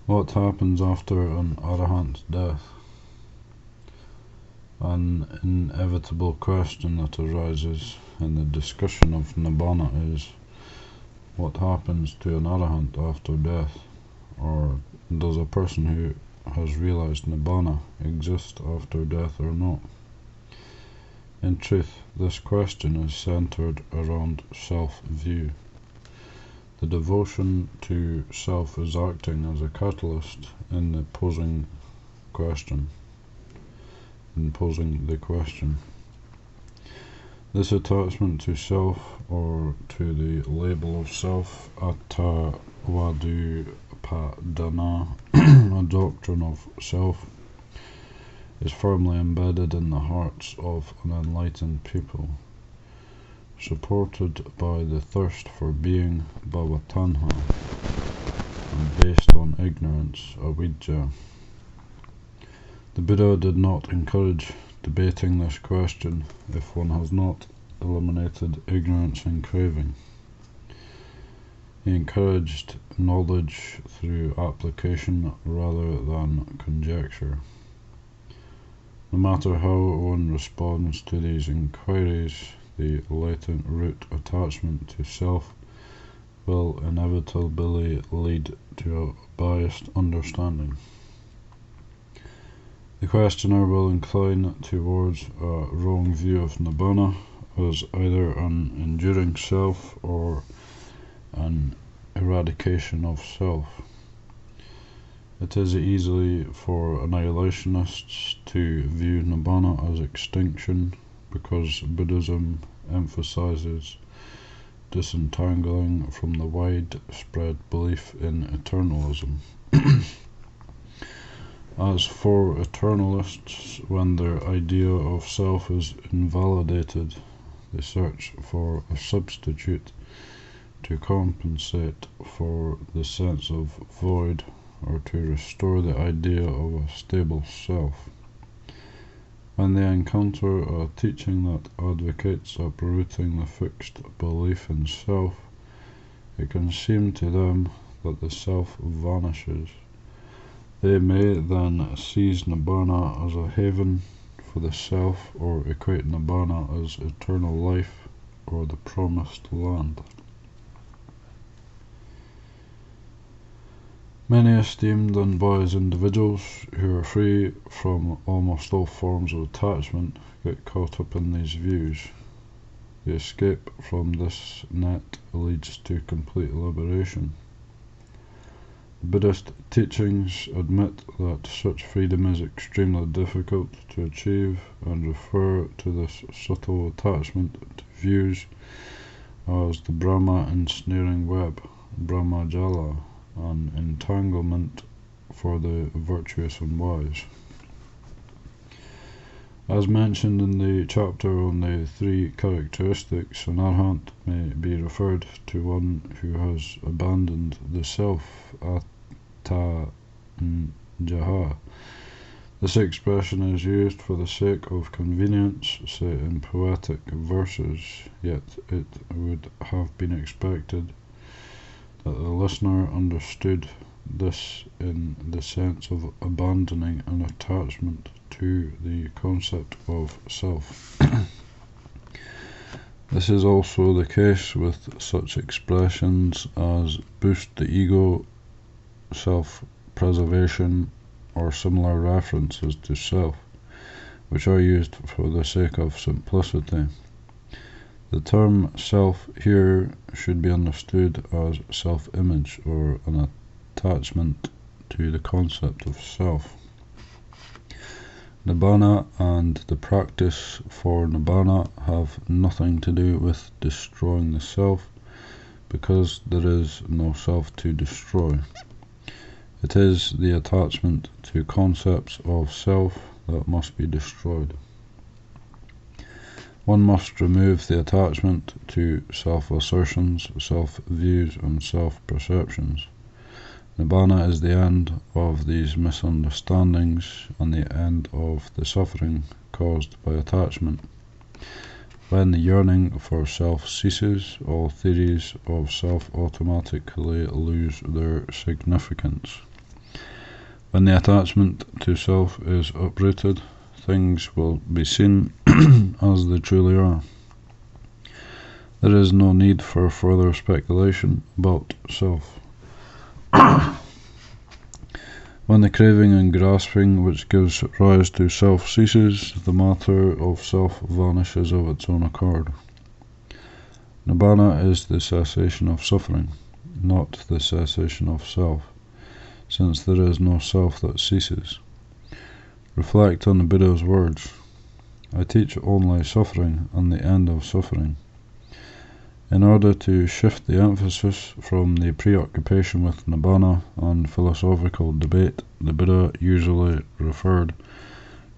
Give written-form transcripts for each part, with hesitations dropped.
What happens after an Arahant's death? An inevitable question that arises in the discussion of Nibbana is, what happens to an Arahant after death? Or does a person who has realized Nibbana exist after death or not? In truth, this question is centered around self-view. The devotion to self is acting as a catalyst in posing the question. This attachment to self, or to the label of self, attavadu padana, a doctrine of self, is firmly embedded in the hearts of an enlightened people, supported by the thirst for being, bhavatanha, and based on ignorance, avidya. The Buddha did not encourage debating this question if one has not eliminated ignorance and craving. He encouraged knowledge through application rather than conjecture. No matter how one responds to these inquiries, the latent root attachment to self will inevitably lead to a biased understanding. The questioner will incline towards a wrong view of Nibbana as either an enduring self or an eradication of self. It is easy for annihilationists to view Nibbana as extinction because Buddhism emphasizes disentangling from the widespread belief in eternalism. As for eternalists, when their idea of self is invalidated, they search for a substitute to compensate for the sense of void or to restore the idea of a stable self. When they encounter a teaching that advocates uprooting the fixed belief in self, it can seem to them that the self vanishes. They may then seize Nibbana as a haven for the self, or equate Nibbana as eternal life or the promised land. Many esteemed and wise individuals who are free from almost all forms of attachment get caught up in these views. The escape from this net leads to complete liberation. The Buddhist teachings admit that such freedom is extremely difficult to achieve and refer to this subtle attachment to views as the Brahma ensnaring web, Brahmajala, an entanglement for the virtuous and wise. As mentioned in the chapter on the 3 characteristics, an Arahant may be referred to one who has abandoned the self, attajaha. This expression is used for the sake of convenience, say in poetic verses, yet it would have been expected that the listener understood this in the sense of abandoning an attachment to the concept of self. This is also the case with such expressions as boost the ego, self-preservation, or similar references to self, which are used for the sake of simplicity. The term self here should be understood as self-image, or an attachment to the concept of self. Nibbana and the practice for Nibbana have nothing to do with destroying the self, because there is no self to destroy. It is the attachment to concepts of self that must be destroyed. One must remove the attachment to self-assertions, self-views, and self-perceptions. Nibbana is the end of these misunderstandings and the end of the suffering caused by attachment. When the yearning for self ceases, all theories of self automatically lose their significance. When the attachment to self is uprooted, things will be seen as they truly are. There is no need for further speculation about self. When the craving and grasping which gives rise to self ceases, the matter of self vanishes of its own accord. Nibbana is the cessation of suffering, not the cessation of self, since there is no self that ceases. Reflect on the Buddha's words. I teach only suffering and the end of suffering. In order to shift the emphasis from the preoccupation with Nibbana and philosophical debate, the Buddha usually referred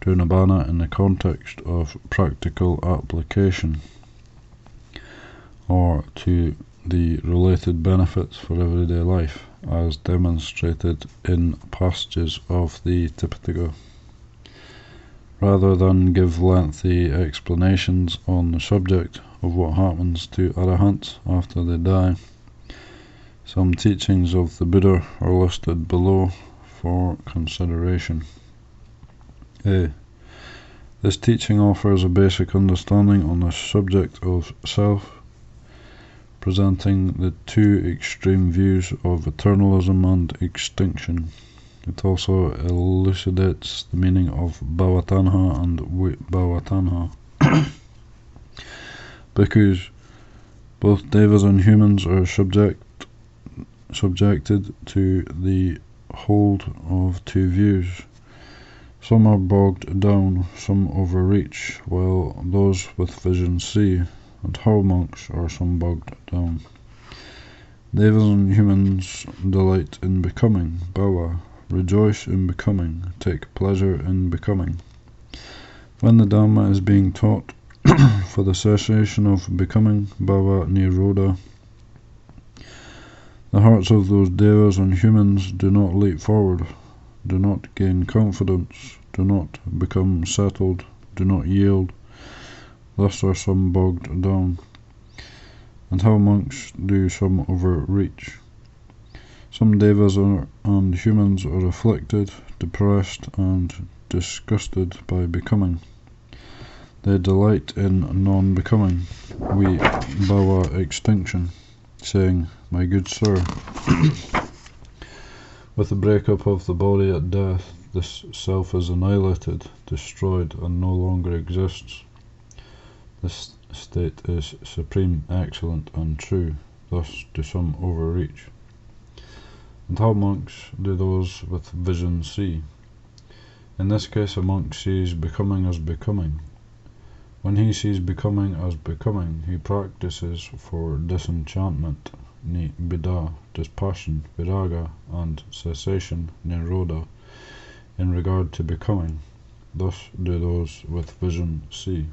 to Nibbana in the context of practical application, or to the related benefits for everyday life, as demonstrated in passages of the Tipitaka. Rather than give lengthy explanations on the subject of what happens to Arahants after they die, some teachings of the Buddha are listed below for consideration. A. This teaching offers a basic understanding on the subject of self, presenting the two extreme views of eternalism and extinction. It also elucidates the meaning of bhavatanha and vibhavatanha. Bhikkhus, both devas and humans, are subjected to the hold of two views. Some are bogged down, some overreach, while those with vision see, and how monks are some bogged down. Devas and humans delight in becoming, bhava, rejoice in becoming, take pleasure in becoming. When the Dhamma is being taught for the cessation of becoming, bhava nirodha, the hearts of those devas and humans do not leap forward, do not gain confidence, do not become settled, do not yield. Thus are some bogged down. And how monks do some overreach. Some devas and humans are afflicted, depressed, and disgusted by becoming. They delight in non-becoming, bhava extinction, saying, My good sir, with the breakup of the body at death, this self is annihilated, destroyed, and no longer exists. This state is supreme, excellent, and true, thus do some overreach. And how monks do those with vision see? In this case, a monk sees becoming as becoming. When he sees becoming as becoming, he practices for disenchantment, nibbida, dispassion, viraga, and cessation, nirodha, in regard to becoming. Thus do those with vision see.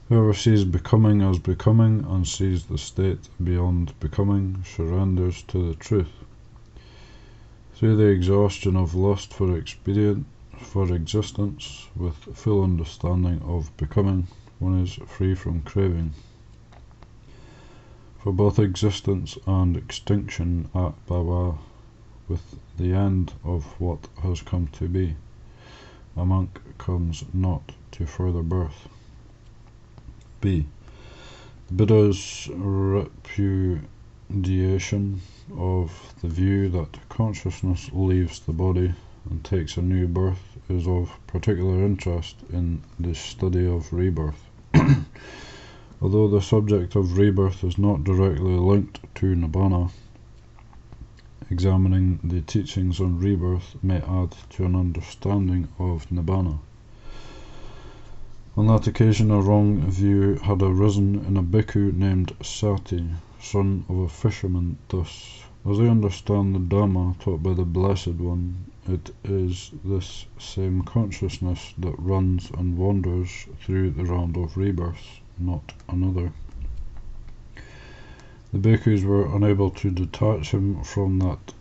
Whoever sees becoming as becoming and sees the state beyond becoming surrenders to the truth. Through the exhaustion of lust for existence, with full understanding of becoming, one is free from craving. For both existence and extinction at bhava, with the end of what has come to be, a monk comes not to further birth. B. The Buddha's repudiation of the view that consciousness leaves the body and takes a new birth is of particular interest in the study of rebirth. Although the subject of rebirth is not directly linked to Nibbana, examining the teachings on rebirth may add to an understanding of Nibbana. On that occasion, a wrong view had arisen in a bhikkhu named Sati, son of a fisherman, thus: As I understand the Dhamma taught by the Blessed One, it is this same consciousness that runs and wanders through the round of rebirths, not another. The bhikkhus were unable to detach him from that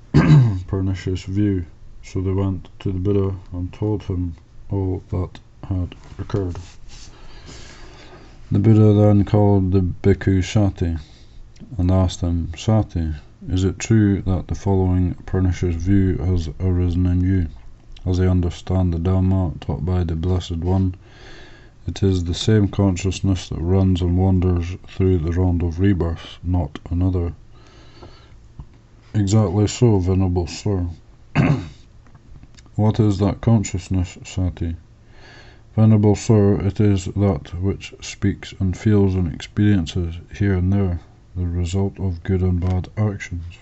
pernicious view, so they went to the Buddha and told him all that had occurred. The Buddha then called the bhikkhu Sati and asked him, Sati, is it true that the following pernicious view has arisen in you? As I understand the Dhamma taught by the Blessed One, it is the same consciousness that runs and wanders through the round of rebirth, not another. Exactly so, Venerable Sir. What is that consciousness, Sati? Venerable Sir, it is that which speaks and feels and experiences here and there, the result of good and bad actions.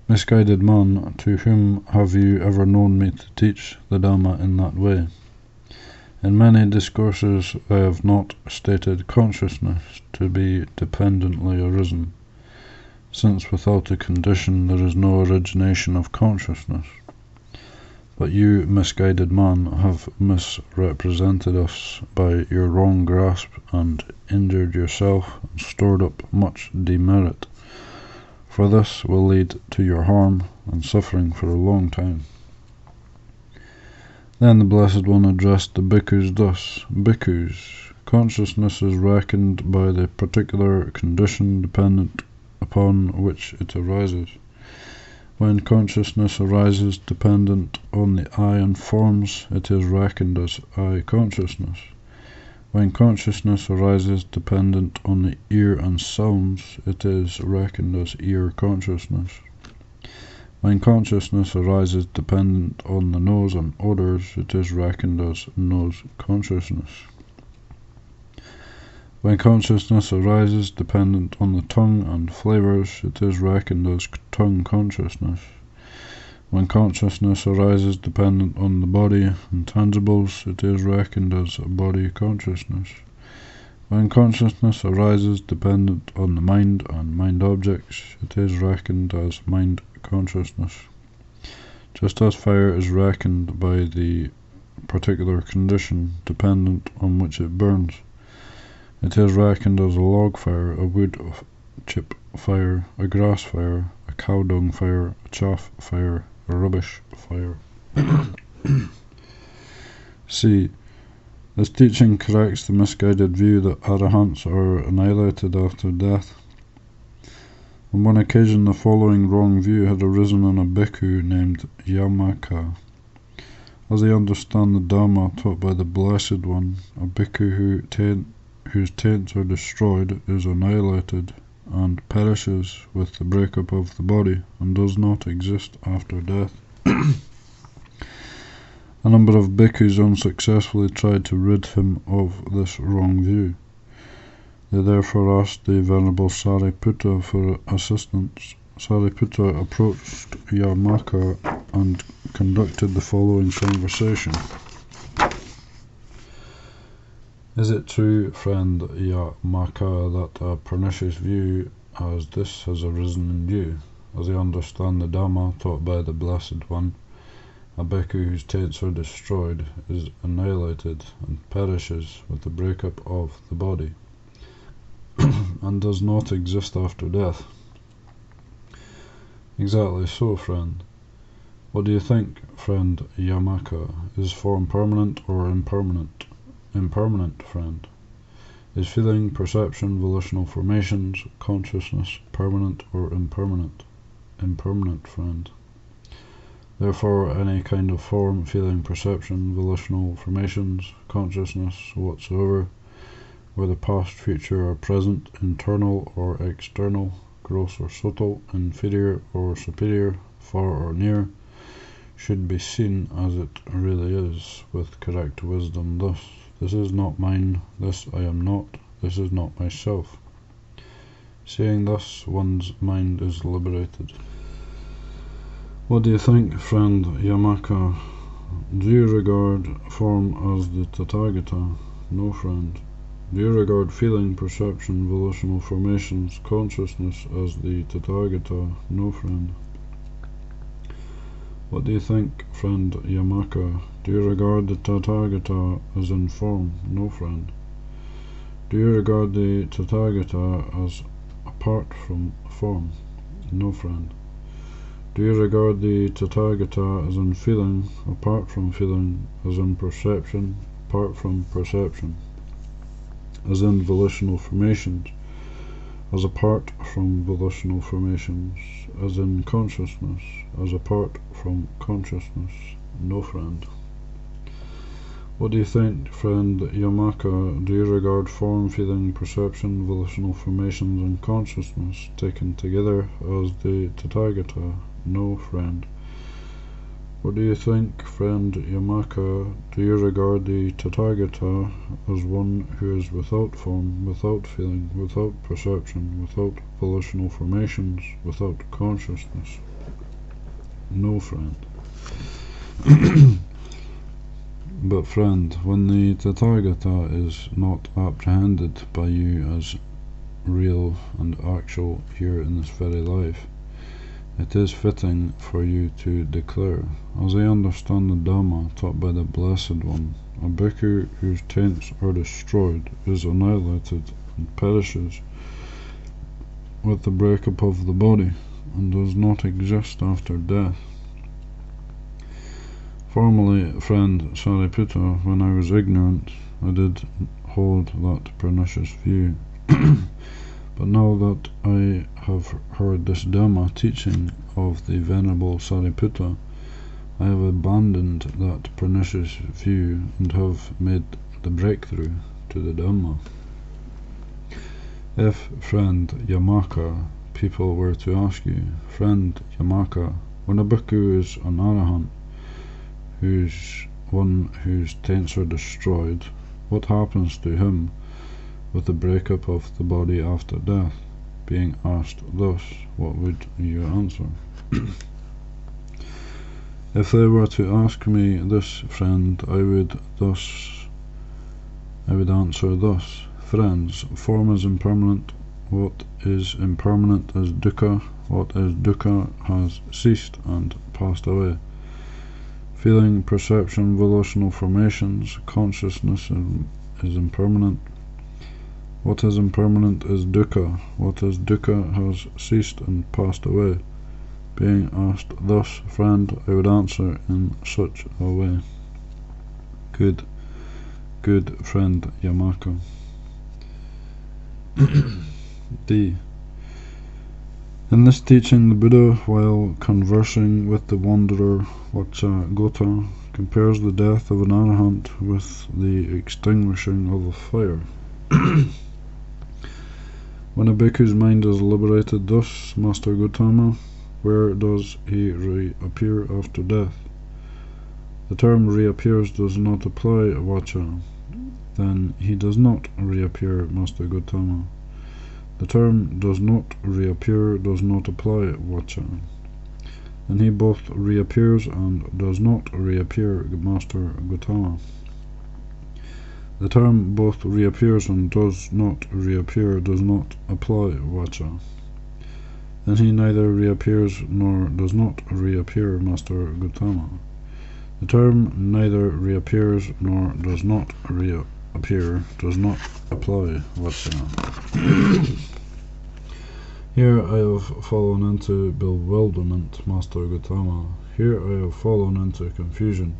Misguided man, to whom have you ever known me to teach the Dhamma in that way? In many discourses I have not stated consciousness to be dependently arisen, since without a condition there is no origination of consciousness. But you, misguided man, have misrepresented us by your wrong grasp and injured yourself and stored up much demerit, for this will lead to your harm and suffering for a long time. Then the Blessed One addressed the bhikkhus thus, Bhikkhus, consciousness is reckoned by the particular condition dependent upon which it arises. When consciousness arises dependent on the eye and forms, it is reckoned as eye consciousness. When consciousness arises dependent on the ear and sounds, it is reckoned as ear consciousness. When consciousness arises dependent on the nose and odours, it is reckoned as nose consciousness. When consciousness arises dependent on the tongue and flavours, it is reckoned as tongue consciousness. When consciousness arises dependent on the body and tangibles, it is reckoned as body consciousness. When consciousness arises dependent on the mind and mind objects, it is reckoned as mind consciousness. Just as fire is reckoned by the particular condition dependent on which it burns, it is reckoned as a log fire, a wood chip fire, a grass fire, a cow dung fire, a chaff fire, a rubbish fire. C. This teaching corrects the misguided view that Arahants are annihilated after death. On one occasion the following wrong view had arisen in a bhikkhu named Yamaka. As I understand the Dhamma taught by the Blessed One, a bhikkhu whose taints are destroyed is annihilated and perishes with the breakup of the body and does not exist after death. A number of bhikkhus unsuccessfully tried to rid him of this wrong view. They therefore asked the Venerable Sariputta for assistance. Sariputta approached Yamaka and conducted the following conversation. Is it true, friend Yamaka, that a pernicious view as this has arisen in you? As I understand the Dhamma taught by the Blessed One, a bhikkhu whose taints are destroyed is annihilated and perishes with the breakup of the body, and does not exist after death. Exactly so, friend. What do you think, friend Yamaka? Is form permanent or impermanent? Impermanent, friend. Is feeling, perception, volitional formations, consciousness permanent or impermanent? Impermanent, friend. Therefore, any kind of form, feeling, perception, volitional formations, consciousness whatsoever, whether past, future, or present, internal or external, gross or subtle, inferior or superior, far or near, should be seen as it really is, with correct wisdom thus: this is not mine, this I am not, this is not myself. Seeing thus, one's mind is liberated. What do you think, friend Yamaka? Do you regard form as the Tathagata? No, friend. Do you regard feeling, perception, volitional formations, consciousness as the Tathagata? No, friend. What do you think, friend Yamaka? Do you regard the Tathagata as in form? No, friend. Do you regard the Tathagata as apart from form? No, friend. Do you regard the Tathagata as in feeling, apart from feeling, as in perception, apart from perception, as in volitional formations, as apart from volitional formations, as in consciousness, as apart from consciousness, no friend. What do you think, friend Yamaka? Do you regard form, feeling, perception, volitional formations, and consciousness taken together as the Tathagata? No, friend. What do you think, friend Yamaka? Do you regard the Tathagata as one who is without form, without feeling, without perception, without volitional formations, without consciousness? No, friend. But friend, when the Tathagata is not apprehended by you as real and actual here in this very life, it is fitting for you to declare, as I understand the Dhamma taught by the Blessed One, a bhikkhu whose taints are destroyed is annihilated and perishes with the breakup of the body, and does not exist after death. Formerly, friend Sariputta, when I was ignorant, I did hold that pernicious view. But now that I have heard this Dhamma teaching of the Venerable Sariputta, I have abandoned that pernicious view and have made the breakthrough to the Dhamma. If, friend Yamaka, people were to ask you, friend Yamaka, when a bhikkhu is an Arahant, one whose taints are destroyed, what happens to him with the breakup of the body after death? Being asked thus, what would you answer? If they were to ask me this, friend, I would answer thus. Friends, form is impermanent. What is impermanent is dukkha. What is dukkha has ceased and passed away. Feeling, perception, volitional formations, consciousness is impermanent. What is impermanent is dukkha. What is dukkha has ceased and passed away. Being asked thus, friend, I would answer in such a way. Good friend Yamaka. D. In this teaching, the Buddha, while conversing with the wanderer Vacchagotta, compares the death of an Arahant with the extinguishing of a fire. When a bhikkhu's mind is liberated thus, Master Gautama, where does he reappear after death? The term reappears does not apply Vaccha. Then he does not reappear, Master Gautama. The term does not reappear does not apply Vaccha. Then he both reappears and does not reappear, Master Gautama. The term both reappears and does not reappear does not apply Vaccha. Then he neither reappears nor does not reappear, Master Gautama. The term neither reappears nor does not reappear does not apply Vaccha. Here I have fallen into bewilderment, Master Gautama. Here I have fallen into confusion,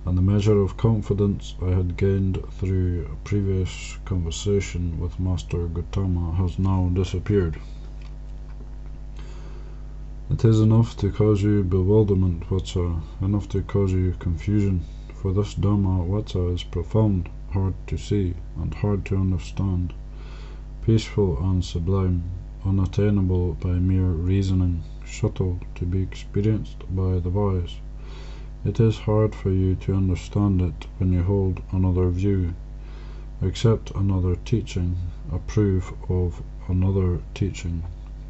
and the measure of confidence I had gained through a previous conversation with Master Gautama has now disappeared. It is enough to cause you bewilderment, Vaccha, enough to cause you confusion, for this Dhamma, Vaccha, is profound, hard to see, and hard to understand, peaceful and sublime, unattainable by mere reasoning, subtle to be experienced by the wise. It is hard for you to understand it when you hold another view, accept another teaching, approve of another teaching,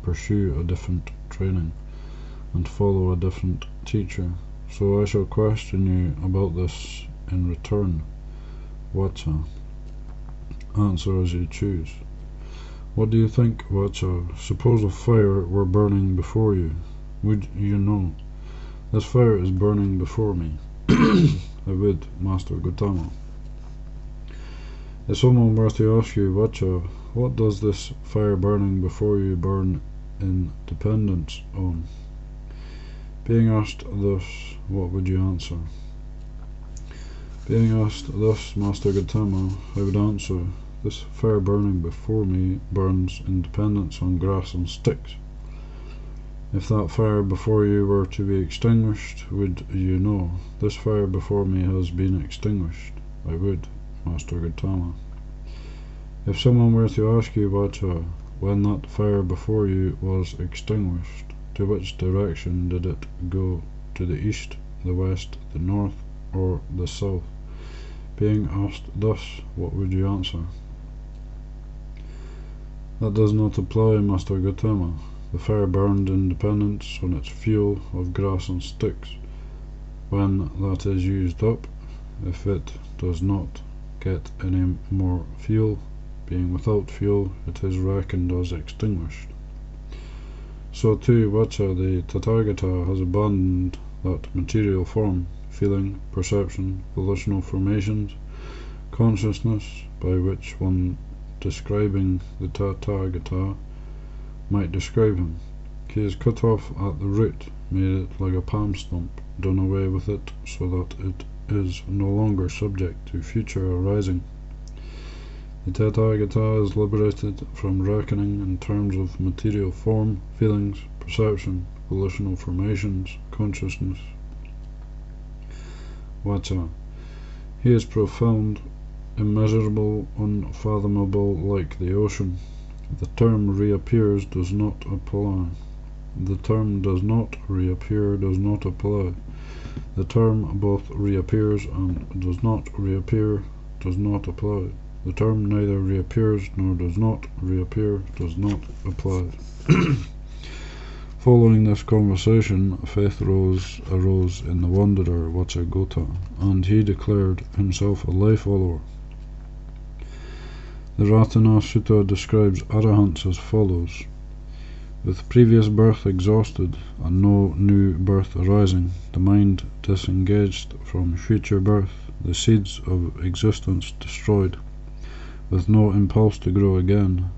pursue a different training, and follow a different teacher. So I shall question you about this in return. Vaccha. Answer as you choose. What do you think, Vaccha? Suppose a fire were burning before you. Would you know? This fire is burning before me. I would, Master Gautama. If someone were to ask you, Vaccha, what does this fire burning before you burn in dependence on? Being asked thus, what would you answer? Being asked thus, Master Gautama, I would answer, This fire burning before me burns in dependence on grass and sticks. If that fire before you were to be extinguished, would you know? This fire before me has been extinguished. I would, Master Gautama. If someone were to ask you, Vacha, when that fire before you was extinguished, to which direction did it go? To the east, the west, the north, or the south? Being asked thus, what would you answer? That does not apply, Master Gautama. The fire burned in dependence on its fuel of grass and sticks. When that is used up, if it does not get any more fuel, being without fuel, it is reckoned as extinguished. So too, Vacha, the Tathagata has abandoned that material form, feeling, perception, volitional formations, consciousness, by which one describing the Tathagata might describe him. He is cut off at the root, made it like a palm stump, done away with it so that it is no longer subject to future arising. The Tathagata is liberated from reckoning in terms of material form, feelings, perception, volitional formations, consciousness. Vacha. He is profound, immeasurable, unfathomable, like the ocean. The term reappears does not apply. The term does not reappear does not apply. The term both reappears and does not reappear does not apply. The term neither reappears nor does not reappear does not apply. Following this conversation, faith arose in the wanderer Vacchagotta, and he declared himself a lay follower. The Ratana Sutta describes Arahants as follows. With previous birth exhausted, and no new birth arising, the mind disengaged from future birth, the seeds of existence destroyed, with no impulse to grow again,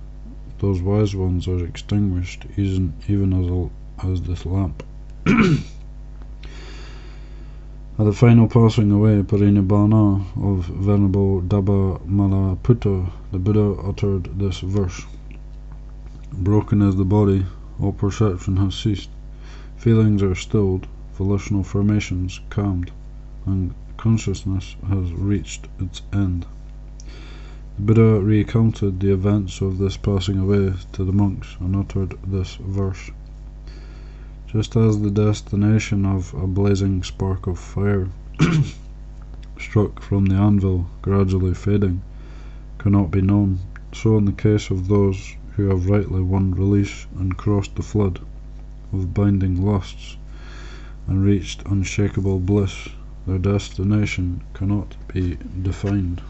those wise ones are extinguished, even as this lamp. At the final passing away, Parinibbana, of Venerable Dabbamalaputta, the Buddha uttered this verse. Broken is the body, all perception has ceased, feelings are stilled, volitional formations calmed, and consciousness has reached its end. The Buddha recounted the events of this passing away to the monks and uttered this verse. Just as the destination of a blazing spark of fire, struck from the anvil, gradually fading, cannot be known, so in the case of those who have rightly won release and crossed the flood of binding lusts and reached unshakable bliss, their destination cannot be defined.